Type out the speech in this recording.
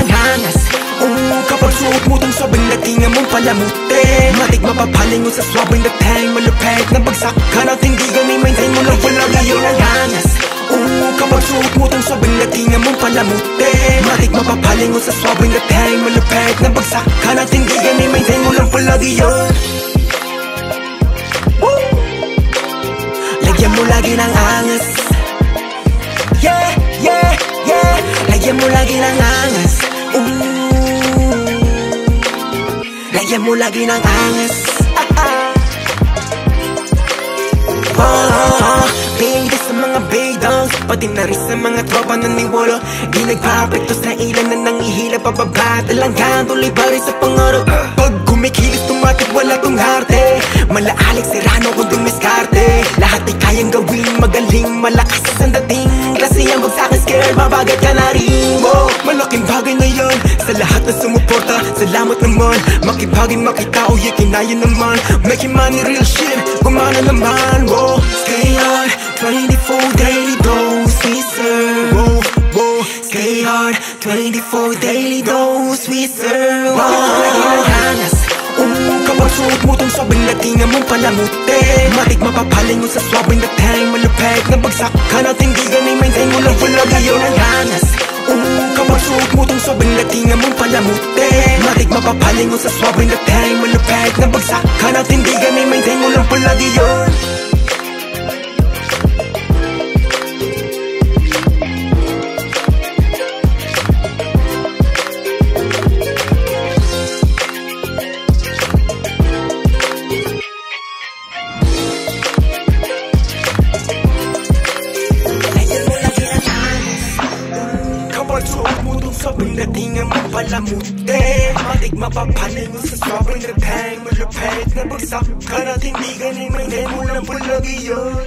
ng hangas. Kapag suot mo tong sabing datingan mong palamuti, matik mapapalingon sa swabing datang malupit na bagsak ka na tindigan, i-maintain mo lang palagi yun ang hangas. Kapag suot mo tong sabing datingan mong palamuti, matik mapapalingon sa swabing datang malupit na bagsak ka na tindigan, i-maintain mo lang palagi yun. Lagyan mo lagi ng angas. Yeah, yeah, yeah. Lagyan mo lagi ng angas. Lagyan mo lagi ng angas. Pinggan sa mga big dogs, pati na rin sa mga tropa na niwolo. Di nagpapekto sa ilan na nangihila pababa. Talanggan tuloy pa rin sa pangarap. Pag kumikilis tumatik wala tong harte. Malaalik sirano kung dumiskarte. Lahat ay kayang gawin, magaling, malakas ang dating. Kasi ang bagsakin scared, mabagat ka na rin. Malaking bagay na yan sa lahat na sumuporta. Salamat naman, makibagay makita o yeah, kinaya naman. Making money, real shit, gumana naman. Stay hard, 24 daily dose we serve. Stay hard, 24 daily dose we serve. Kapag suot mo tong sabing datingan mong palamuti, matik mapapalingon sa swabing datang malupit na bagsak ka na tindigan, i-maintain mo lang palagi yun ang hangas. Kapag suot mo tong sabing datingan mong palamuti, matik mapapalingon sa swabing datang malupit na bagsak ka na tindigan, i-maintain mo lang palagi yun. Suot mo tong sabing datingan mong palamuti, matik mapapalingon sa swabing datang malupit na bagsak ka na tindigan, i-maintain mo lang palagi yun.